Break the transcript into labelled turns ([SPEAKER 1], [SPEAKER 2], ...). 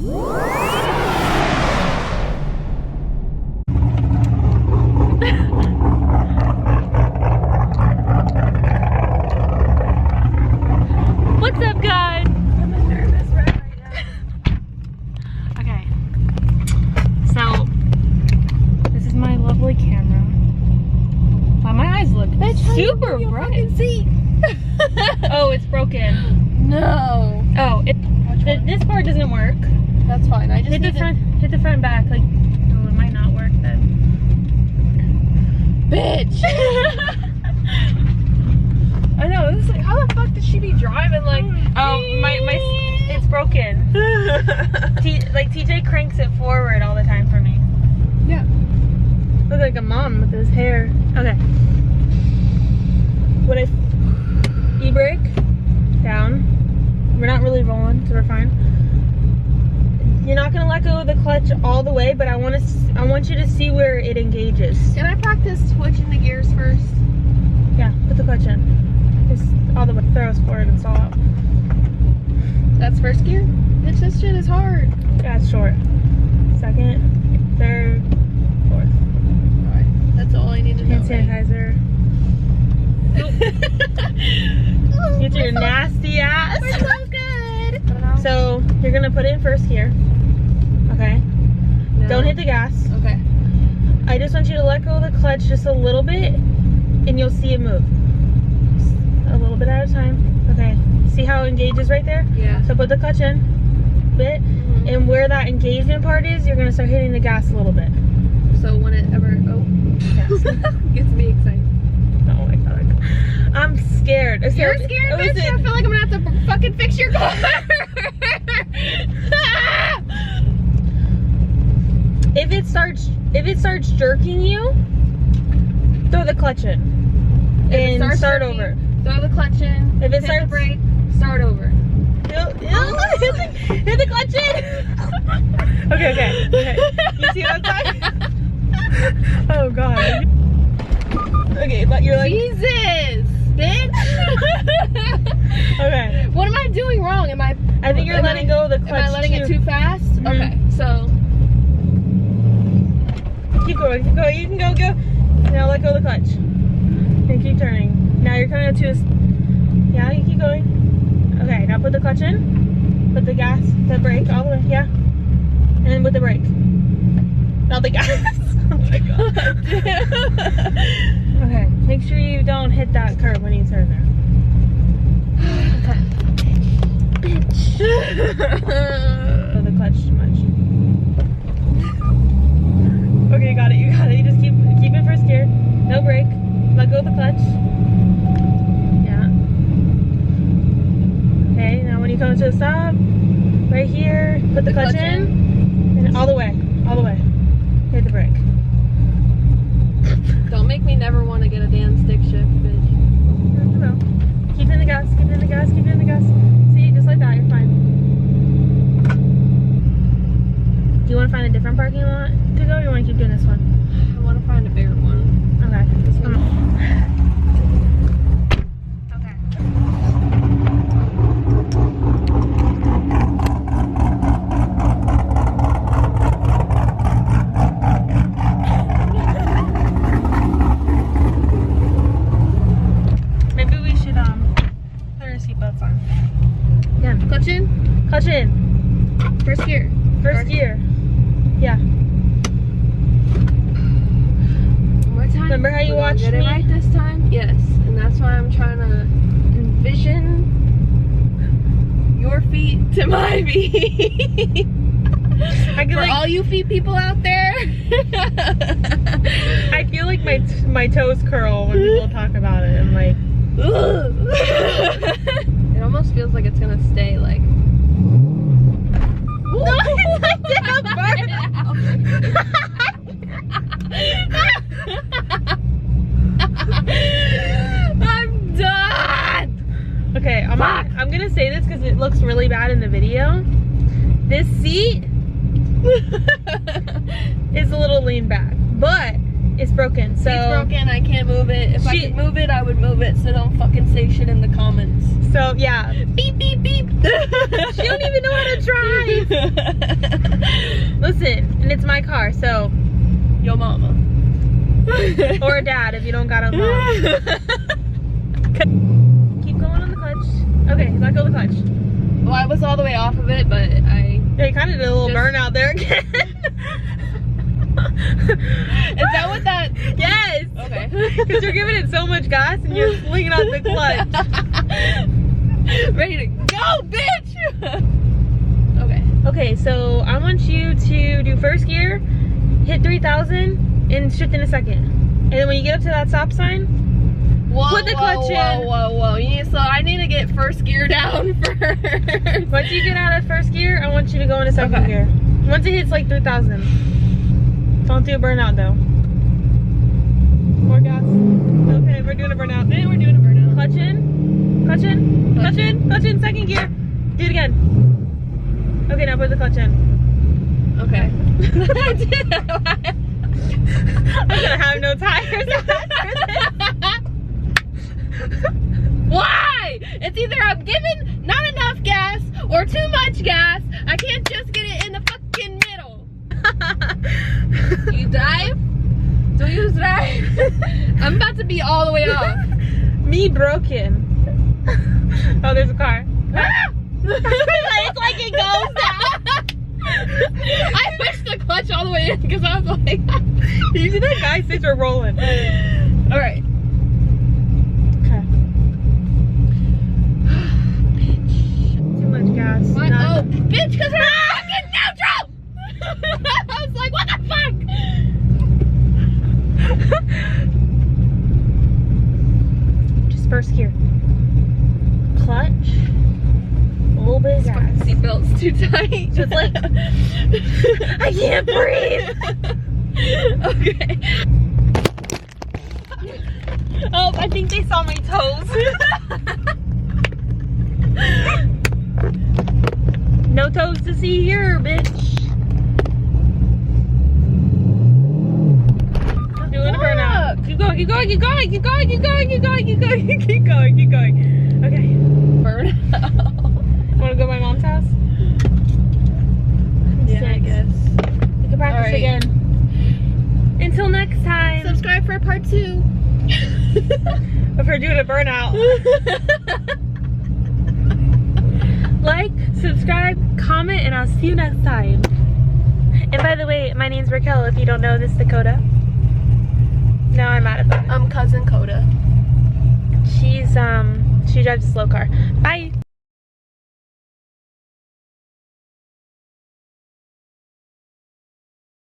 [SPEAKER 1] What's up, guys?
[SPEAKER 2] I'm a nervous wreck right now.
[SPEAKER 1] Okay, so this is my lovely camera. Wow, my eyes look super bright.
[SPEAKER 2] Seat.
[SPEAKER 1] Oh, it's broken.
[SPEAKER 2] No.
[SPEAKER 1] Oh, this part doesn't work.
[SPEAKER 2] That's fine. I just
[SPEAKER 1] Hit the front and back. Like, oh, it might not work then.
[SPEAKER 2] Bitch. I know. This is like, how the fuck did she be driving like?
[SPEAKER 1] Oh, it's broken. Like TJ cranks it forward all the time for me.
[SPEAKER 2] Yeah.
[SPEAKER 1] Look like a mom with his hair. Okay. When I e-brake down, we're not really rolling, so we're fine. You're not gonna let go of the clutch all the way, but I want you to see where it engages.
[SPEAKER 2] Can I practice switching the gears first?
[SPEAKER 1] Yeah, put the clutch in. Just all the way, throw us forward and stall out.
[SPEAKER 2] That's first gear? Bitch, this shit is hard.
[SPEAKER 1] Yeah, it's short. Second, third, fourth.
[SPEAKER 2] Alright, that's all I need to know.
[SPEAKER 1] Hand sanitizer. Get your nasty ass.
[SPEAKER 2] We're so good.
[SPEAKER 1] So you're gonna put it in first gear. Okay.
[SPEAKER 2] No.
[SPEAKER 1] Don't hit the gas.
[SPEAKER 2] Okay.
[SPEAKER 1] I just want you to let go of the clutch just a little bit, and you'll see it move. Just a little bit at a time. Okay. See how it engages right there?
[SPEAKER 2] Yeah.
[SPEAKER 1] So put the clutch in, bit, and where that engagement part is, you're gonna start hitting the gas a little bit.
[SPEAKER 2] So when it ever gets me excited.
[SPEAKER 1] Oh my god. I'm scared.
[SPEAKER 2] You're scared, bitch? I feel like I'm gonna have to fucking fix your car.
[SPEAKER 1] If it starts jerking you, throw the clutch in and start over.
[SPEAKER 2] Throw the clutch in.
[SPEAKER 1] If it
[SPEAKER 2] hit
[SPEAKER 1] starts,
[SPEAKER 2] the brake, start over.
[SPEAKER 1] Hit the clutch in. Okay. You see what I'm saying? Oh god. Okay, but you're like
[SPEAKER 2] Jesus, bitch.
[SPEAKER 1] Okay.
[SPEAKER 2] What am I doing wrong?
[SPEAKER 1] I think you're letting go of the clutch.
[SPEAKER 2] Am I letting it too fast?
[SPEAKER 1] Mm-hmm.
[SPEAKER 2] Okay, so
[SPEAKER 1] keep going. You can go. Now let go of the clutch. And keep turning. Now you're coming up to yeah, you keep going. Okay, now put the clutch in. Put the brake all the way, yeah. And then put the brake. Not the gas. Oh my god. Okay, make sure you don't hit that curb when you turn there. Okay. Bitch. Put the clutch too much. Okay, you got it. You just keep in first gear. No brake. Let go of the clutch. Yeah. Okay, now when you come to a stop, right here, put the clutch in. And all the way. Hit the brake.
[SPEAKER 2] don't make me never want to get a damn stick shift, bitch.
[SPEAKER 1] No. Keep in the gas. See, just like that, you're fine. Do you want to find a different parking lot to go, or you want to keep doing this one?
[SPEAKER 2] I want to find a bigger one.
[SPEAKER 1] Okay. Come on. Maybe we should put our seatbelts on. Yeah.
[SPEAKER 2] Clutch in.
[SPEAKER 1] First gear. Yeah.
[SPEAKER 2] One more time.
[SPEAKER 1] Remember how you watched
[SPEAKER 2] Get it
[SPEAKER 1] me?
[SPEAKER 2] right this time? Yes. And that's why I'm trying to envision your feet to my feet. For all you feet people out there.
[SPEAKER 1] I feel like my toes curl when people talk about it. I'm like,
[SPEAKER 2] it almost feels like it's gonna stay like.
[SPEAKER 1] no, it's like damn burnout.
[SPEAKER 2] I'm done.
[SPEAKER 1] Okay, I'm gonna say this because it looks really bad in the video. This seat is a little lean back, but it's broken. So
[SPEAKER 2] it's broken. I can't move it. If I could move it, I would move it. So don't fucking say shit in the comments.
[SPEAKER 1] So yeah,
[SPEAKER 2] Beep beep beep.
[SPEAKER 1] she don't even know how to drive. listen, and it's my car, so
[SPEAKER 2] Yo mama.
[SPEAKER 1] or a dad if you don't got a mom. Keep going on the clutch. Okay, let go of the clutch.
[SPEAKER 2] Well, I was all the way off of it, but I...
[SPEAKER 1] Yeah, you kind of did a little burnout there again.
[SPEAKER 2] Is that what that...
[SPEAKER 1] Yes.
[SPEAKER 2] Okay.
[SPEAKER 1] Because you're giving it so much gas and you're flinging out the clutch.
[SPEAKER 2] Ready to go, bitch! Okay.
[SPEAKER 1] Okay, so I want you to do first gear, hit 3,000, and shift in a second. And then when you get up to that stop sign, put the clutch in.
[SPEAKER 2] Whoa. So I need to get first gear down first.
[SPEAKER 1] Once you get out of first gear, I want you to go into second gear. Once it hits like 3,000. Don't do a burnout though. More gas. Okay, we're doing a burnout.
[SPEAKER 2] We're doing a burnout.
[SPEAKER 1] Clutch in. Clutch in. Clutch in. Clutch in. Second gear. Do it again. Okay, now put the clutch in.
[SPEAKER 2] Okay.
[SPEAKER 1] I'm gonna have no tires after this.
[SPEAKER 2] Why? It's either I'm giving not enough gas or too much gas. I can't just get it in the fucking middle. You drive? Do you drive? I'm about to be all the way off.
[SPEAKER 1] Me broken. Oh, there's a car. It's like it goes down.
[SPEAKER 2] I pushed the clutch all the way in because I was like,
[SPEAKER 1] you see that guy sits or rolling.
[SPEAKER 2] Alright.
[SPEAKER 1] Okay. Bitch. Too much gas.
[SPEAKER 2] What? Oh, bitch, because we're fucking neutral! I was like, what the fuck?
[SPEAKER 1] Just first gear. Clutch. A little bit of gas.
[SPEAKER 2] Seatbelt's too tight.
[SPEAKER 1] Just like, I can't breathe.
[SPEAKER 2] Okay.
[SPEAKER 1] Oh, I think they saw my toes. No toes to see here, bitch. Doing a burnout. Keep going, keep going, keep going, keep going, keep going, keep going, keep going, keep going, keep going. Okay.
[SPEAKER 2] Burnout.
[SPEAKER 1] Want to go to my mom's house?
[SPEAKER 2] Yeah, I guess.
[SPEAKER 1] We can practice again. Until next time.
[SPEAKER 2] Subscribe for part 2.
[SPEAKER 1] If we're doing a burnout. Like, subscribe, comment, and I'll see you next time. And by the way, my name's Raquel. If you don't know, this is Dakota. Now I'm out of it.
[SPEAKER 2] I'm cousin Coda.
[SPEAKER 1] She drives a slow car. Bye.